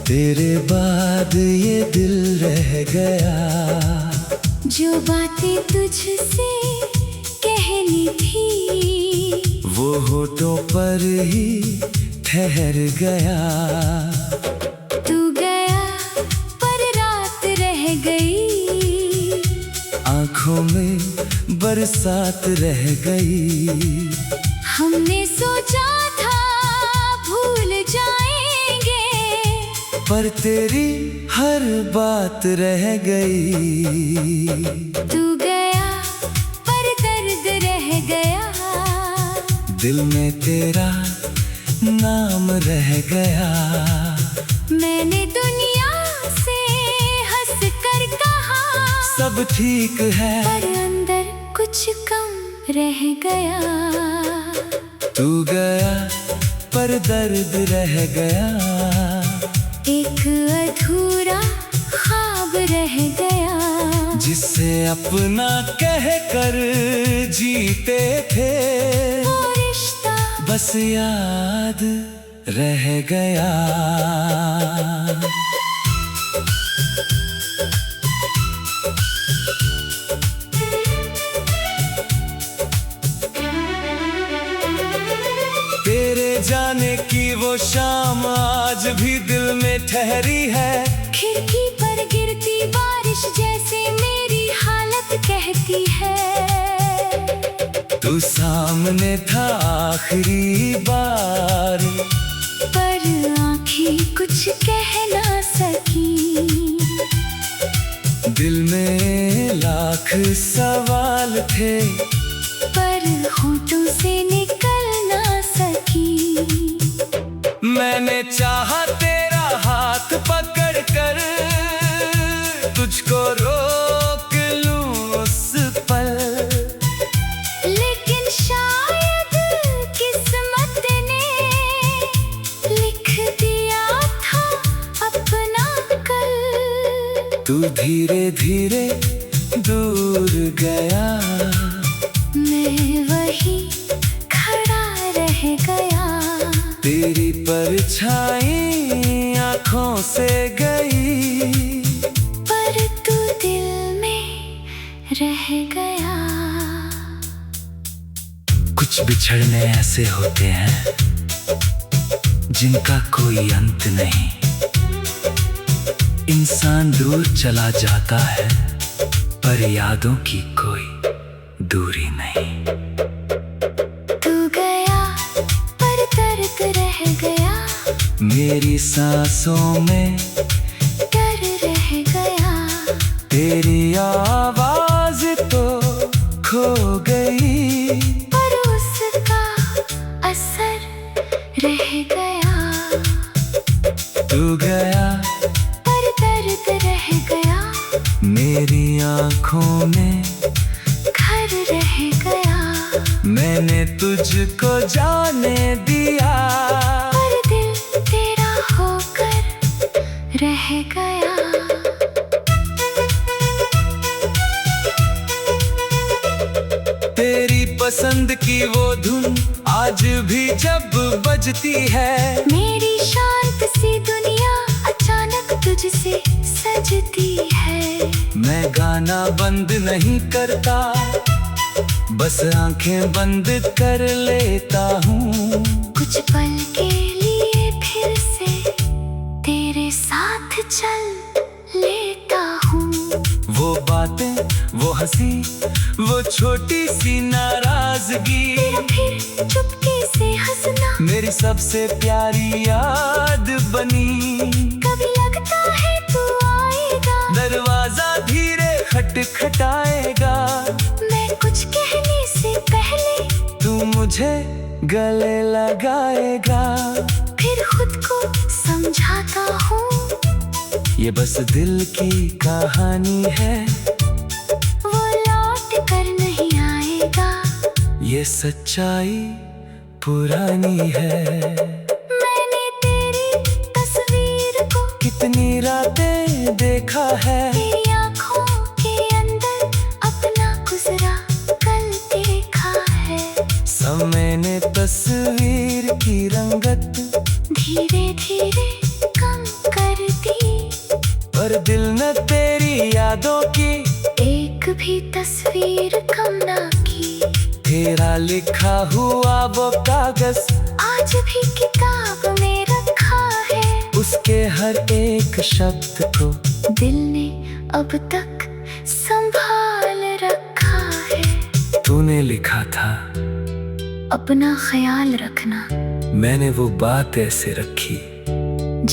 तेरे बाद ये दिल रह गया, जो बातें तुझसे कहनी थी वो होठों पर ही ठहर गया। तू गया पर रात रह गई, आँखों में बरसात रह गई। हमने सोचा था भूल जाएंगे, पर तेरी हर बात रह गई। तू गया पर दर्द रह गया, दिल में तेरा नाम रह गया। मैंने दुनिया से हंस कर कहा सब ठीक है, पर अंदर कुछ कम रह गया। तू गया पर दर्द रह गया, एक अधूरा ख्वाब रह गया, जिसे अपना कह कर जीते थे। वो रिश्ता बस याद रह गया। तेरे जाने की वो शाम आज भी दिल में ठहरी है। खिड़की पर गिरती बारिश जैसे मेरी हालत कहती है। तू सामने था आखिरी बार, पर आँखें कुछ कह ना सकी। दिल में लाख सवाल थे, पर होठों से निकल ना सकी। मैंने चाहा तेरा हाथ पकड़ कर तुझको रोक लूं उस पल, लेकिन शायद किस्मत ने लिख दिया था अपना कल। तू धीरे धीरे दूर गया, मैं वही खड़ा रह गया। तेरी परछाई आँखों से गई, पर तू दिल में रह गया। कुछ बिछड़ने ऐसे होते हैं जिनका कोई अंत नहीं। इंसान दूर चला जाता है, पर यादों की कोई दूरी नहीं। तू गया पर दर्द रह गया, मेरी सांसों में डर रह गया। तेरी आवाज तो खो गई, पर उसका असर रह गया। तू गया पर दर्द रह गया, मेरी आँखों में घर रह गया। मैंने तुझको जाने दिया, पर दिल तेरा होकर रह गया। तेरी पसंद की वो धुन आज भी जब बजती है। मेरी शांत सी दुनिया अचानक तुझसे सजती है। मैं गाना बंद नहीं करता, बस आंखें बंद कर लेता हूँ। कुछ पल के लिए फिर से तेरे साथ चल लेता हूँ। वो बातें, वो हंसी, वो छोटी सी नाराजगी, फिर चुपके से हंसना मेरी सबसे प्यारी याद बनी। कभी लगता है तू आएगा, दरवाजा धीरे खटखटाएगा, मैं कुछ कहने से पहले तू मुझे गले लगाएगा। फिर खुद को समझाता हूँ, ये बस दिल की कहानी है, वो लौट कर नहीं आएगा। ये सच्चाई पुरानी है। मैंने तेरी तस्वीर को कितनी रातें देखा है, तेरी आँखों के अंदर अपना गुजरा कल देखा है। समय ने तस्वीर की रंगत धीरे धीरे कम कर दी, पर दिल न तेरी यादों की एक भी तस्वीर कम ना की। तेरा लिखा हुआ वो कागज आज भी किताब में रखा है, उसके हर एक शब्द को दिल ने अब तक संभाल रखा है। तूने लिखा था अपना ख्याल रखना, मैंने वो बात ऐसे रखी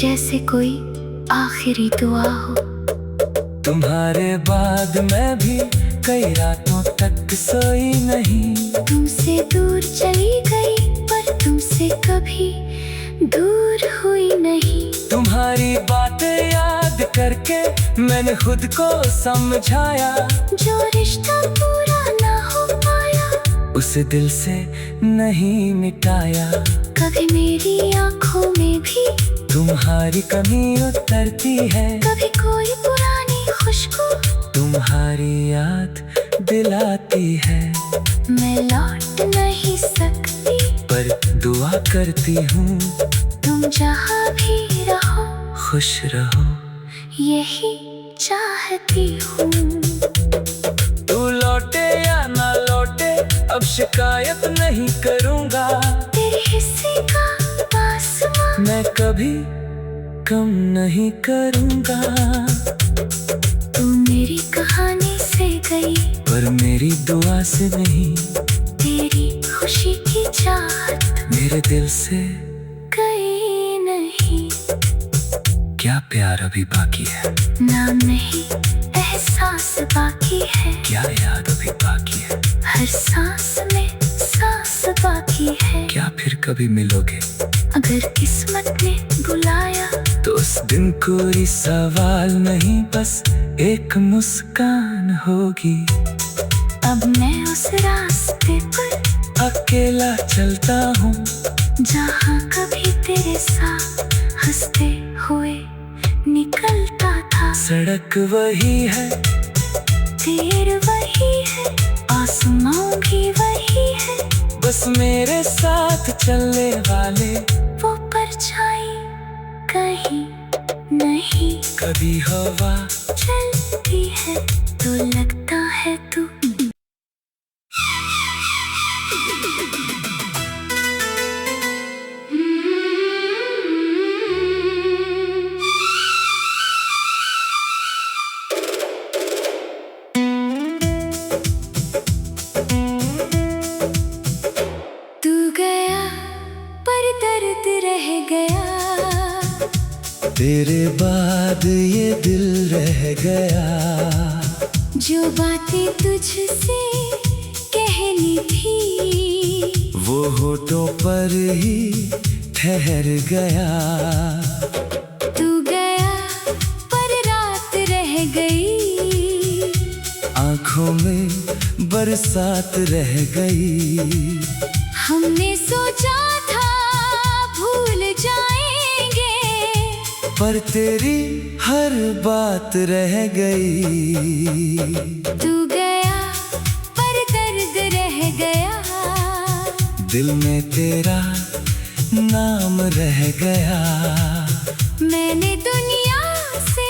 जैसे कोई आखिरी दुआ हो। तुम्हारे बाद मैं भी कई रातों तक सोई नहीं। तुमसे दूर चली गई पर तुमसे कभी दूर हुई नहीं। तुम्हारी बातें याद करके मैंने खुद को समझाया, जो रिश्ता पूरा ना हो पाया उसे दिल से नहीं मिटाया। कभी मेरी आँखों में भी तुम्हारी कमी उतरती है, कभी कोई पुरानी खुशबू तुम्हारी याद दिलाती है। मैं लौट नहीं सकती पर दुआ करती हूँ तुम जहाँ भी रहो, खुश रहो, यही चाहती हूँ। तू लौटे या ना लौटे अब शिकायत नहीं करूँगा। तेरे हिस्से का आसमां मैं कभी कम नहीं करूँगा। तू मेरी कहानी से गई, पर मेरी दुआ से नहीं, तेरी खुशी की चाहत मेरे दिल से गई नहीं। क्या प्यार अभी बाकी है, नाम नहीं एहसास बाकी है। क्या याद अभी बाकी है, हर सांस में सांस बाकी है। क्या फिर कभी मिलोगे, अगर किस्मत ने बुलाया तो उस दिन कोई सवाल नहीं, बस एक मुस्कान होगी। अब मैं उस रास्ते पर अकेला चलता हूँ, जहाँ कभी तेरे साथ हंसते हुए निकलता था। सड़क वही है, तीर वही है, आसमां भी वही है, बस मेरे साथ चलने वाले वो परछाई कहीं नहीं। कभी हवा चलती है तो लगता है तू गया पर दर्द रह गया। तेरे बाद ये दिल रह गया। जो बातें तुझसे कहनी थी वो होठों पर ही ठहर गया। तू गया पर रात रह गई, आँखों में बरसात रह गई। हमने सोचा था भूल जाएंगे, पर तेरी हर बात रह गई। तू गया पर दर्द रह गया। दिल में तेरा नाम रह गया। मैंने दुनिया से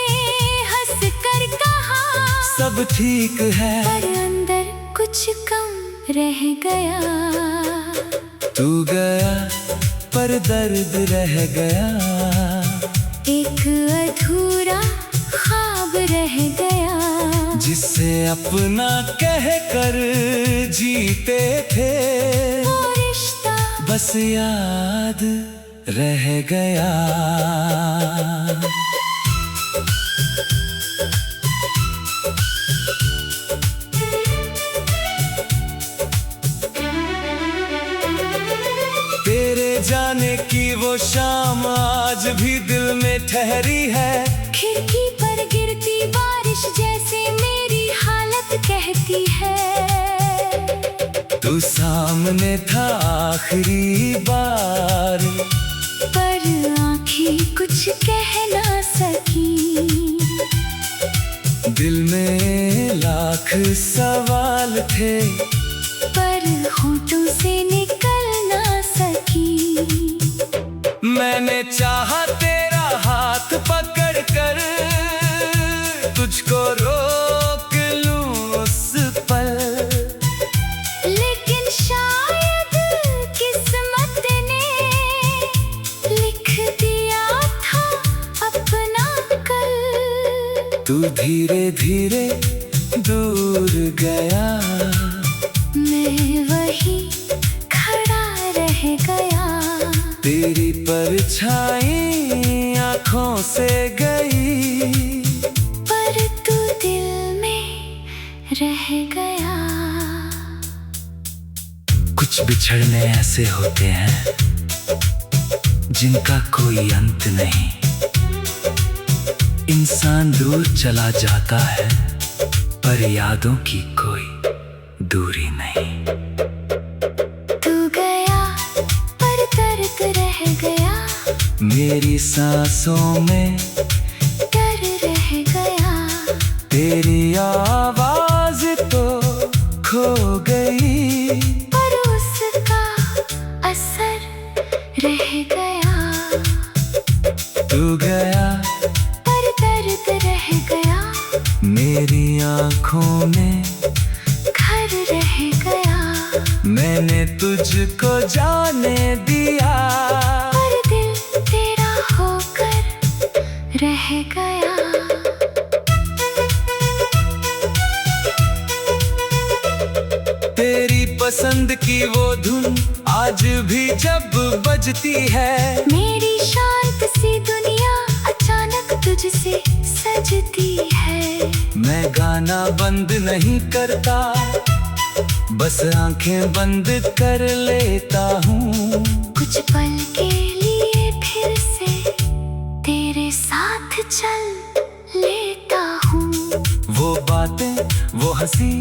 हंस कर कहा सब ठीक है, पर अंदर कुछ कम रह गया। तू गया पर दर्द रह गया। एक अधूरा ख्वाब रह गया, जिसे अपना कह कर जीते थे। वो रिश्ता बस याद रह गया। तेरे जाने की वो शाम आज भी दिल में ठहरी है। खिड़की पर गिरती बारिश जैसे मेरी हालत कहती है। तू सामने था आखिरी बार, पर आंखें कुछ कह ना सकी। दिल में लाख सवाल थे, पर होठों से निकल ना सकी। मैंने चाहा तेरा हाथ पकड़ कर तुझको रोक लूं उस पल, लेकिन शायद किस्मत ने लिख दिया था अपना कल। तू धीरे धीरे दूर गया, मैं वही खड़ा रह गया। तेरी परछाई आँखों से गई, पर तू दिल में रह गया। कुछ बिछड़ने ऐसे होते हैं जिनका कोई अंत नहीं। इंसान दूर चला जाता है, पर यादों की कोई दूरी नहीं। तू गया पर दर्द रह गया, मेरी सांसों में डर रह गया। तेरी आवाज तो खो गई, पर उसका असर रह गया। तू गया पर दर्द रह गया, मेरी आँखों में घर रह गया। मैंने तुझको जाने दिया, पर दिल तेरा होकर रह गया। तेरी पसंद की वो धुन आज भी जब बजती है, मेरी शांत सी दुनिया अचानक तुझसे सजती है। मैं गाना बंद नहीं करता, बस आंखें बंद कर लेता हूँ। कुछ पल के लिए फिर से तेरे साथ चल लेता हूँ। वो बातें, वो हंसी,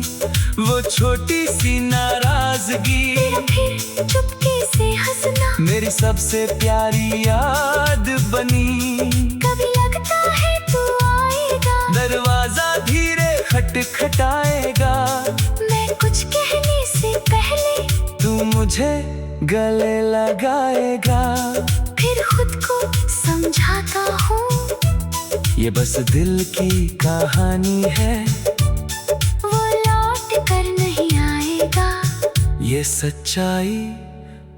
वो छोटी सी नाराजगी, फिर चुपके से हंसना मेरी सबसे प्यारी याद बनी। कभी लगता है तू आएगा, दरवाजा धीरे खटखटाएगा, मैं कुछ कहने से पहले तू मुझे गले लगाएगा। फिर खुद को समझाता हूँ, ये बस दिल की कहानी है, वो लौट कर नहीं आएगा। ये सच्चाई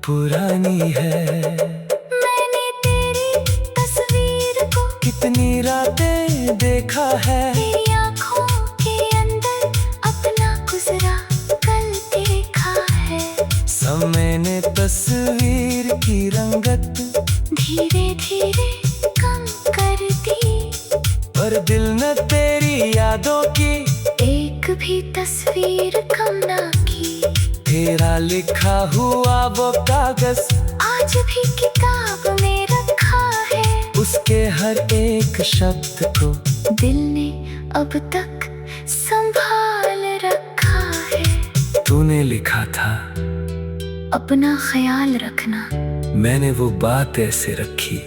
पुरानी है। मैंने तेरी तस्वीर को कितनी रातें देखा है, तेरी आँखों के अंदर अपना गुजरा कल देखा है। समय ने तस्वीर की रंगत धीरे धीरे कम कर दी, पर दिल न तेरी यादों की एक भी तस्वीर कम ना की। तेरा लिखा हुआ वो कागज आज भी किताब में रखा है, उसके हर एक शब्द को दिल ने अब तक संभाल रखा है। तूने लिखा था अपना ख्याल रखना, मैंने वो बात ऐसे रखी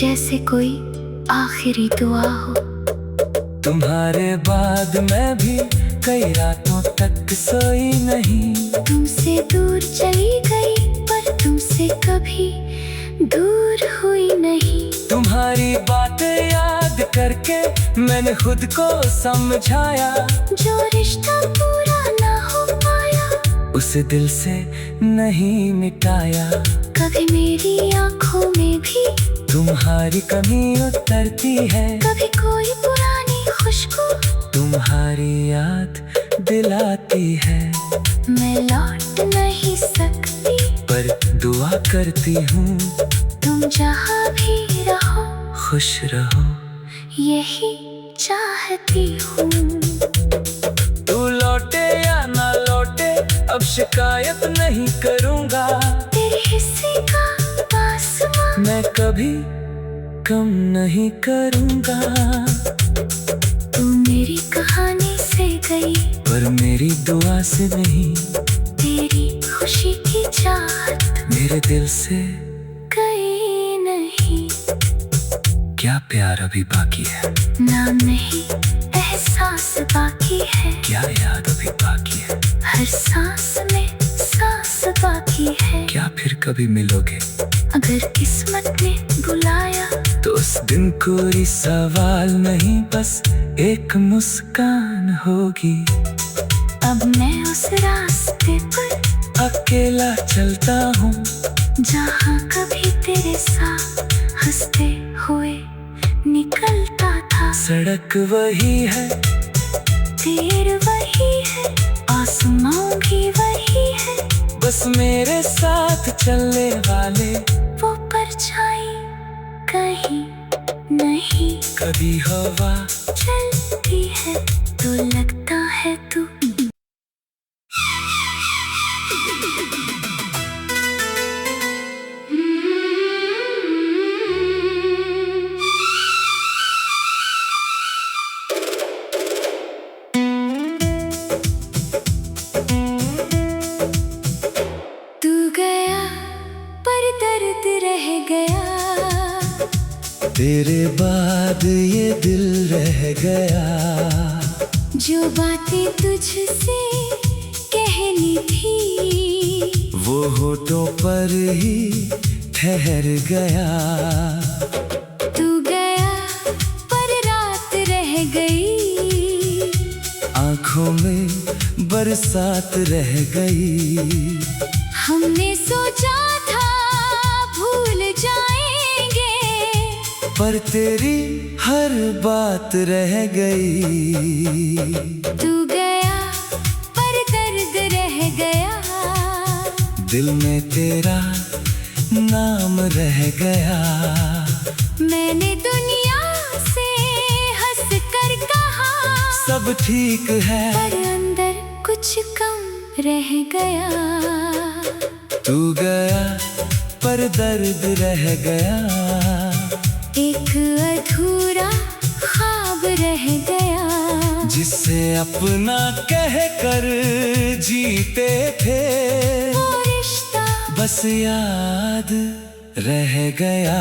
जैसे कोई आखिरी दुआ हो। तुम्हारे बाद मैं भी कई रातों तक सोई नहीं। तुमसे दूर चली गई पर तुमसे कभी दूर हुई नहीं। तुम्हारी बातें याद करके मैंने खुद को समझाया, जो रिश्ता पूरा ना हो पाया उसे दिल से नहीं मिटाया। कभी मेरी आँखों में भी तुम्हारी कमी उतरती है, कभी कोई पुरानी खुशबू तुम्हारी याद दिलाती है। मैं लौट नहीं सकती, पर दुआ करती हूँ तुम जहाँ भी रहो खुश रहो, यही चाहती हूँ। तू लौटे या ना लौटे अब शिकायत नहीं करूँगा। तेरे हिस्से का आसमां मैं कभी कम नहीं करूँगा। तू मेरी कहानी से गई, पर मेरी दुआ से नहीं। तेरे खुशी की चाहत मेरे दिल से गई नहीं। क्या प्यार अभी बाकी है? नाम नहीं, एहसास बाकी है। क्या याद अभी बाकी है? हर सांस में सांस बाकी है। क्या फिर कभी मिलोगे? अगर किस्मत ने बुलाया तो उस दिन कोई सवाल नहीं, बस एक मुस्कान होगी। अब मैं उस रास्ते पर अकेला चलता हूँ जहाँ कभी तेरे साथ हंसते हुए निकलता था। सड़क वही है, तेर वही है, आसमां भी वही है। बस मेरे साथ चलने वाले वो परछाई कहीं नहीं। कभी हवा चलती है तो लगता है तू। तू गया पर दर्द रह गया। तेरे बाद ये दिल रह गया। जो बातें तुझसे कहनी थी वो होठों पर ही ठहर गया। तू गया पर रात रह गई। आंखों में बरसात रह गई। हमने सोचा था भूल जाएंगे, पर तेरी हर बात रह गई। तू गया पर दर्द रह गया। दिल में तेरा नाम रह गया। मैंने दुनिया से हंस कर कहा सब ठीक है, पर अंदर कुछ कम रह गया। तू गया पर दर्द रह गया। एक अधूरा ख्वाब रह गया। जिसे अपना कह कर जीते थे वो रिश्ता बस याद रह गया।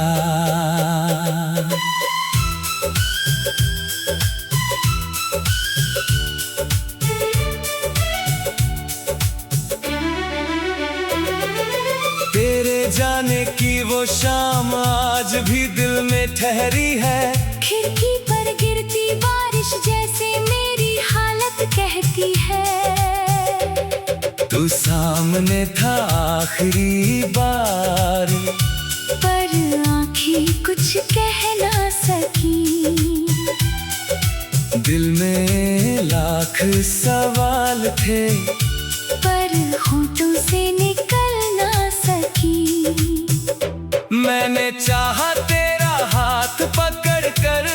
तेरे जाने की वो शाम आज भी दिल में ठहरी है। खिड़की पर गिरती बारिश जैसे मेरी हालत कहती है। तू सामने था आखिरी बार, पर आँखें कुछ कह ना सकी। दिल में लाख सवाल थे पर होठों से निकल ना सकी। मैंने चाहा तेरा हाथ पकड़ कर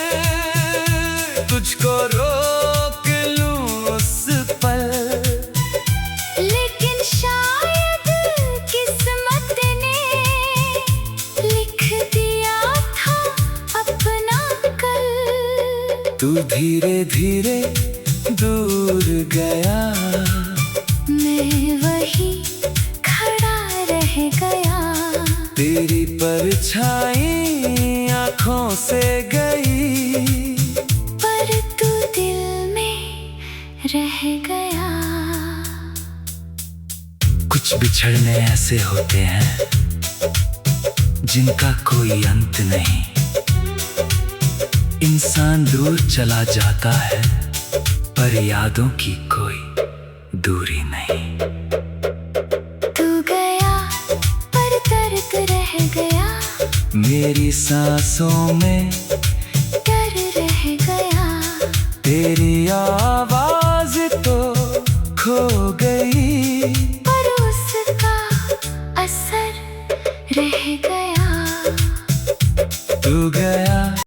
तुझको रोक लूं उस पल, लेकिन शायद किस्मत ने लिख दिया था अपना कल। तू धीरे धीरे दूर गया। मैं वही खड़ा रह गया। तेरी परछाई आँखों से गई, पर तू दिल में रह गया। कुछ बिछड़ने ऐसे होते हैं जिनका कोई अंत नहीं। इंसान दूर चला जाता है पर यादों की कोई दूरी नहीं। तू गया पर दर्द रह गया। मेरी सांसों में डर रह गया। तेरी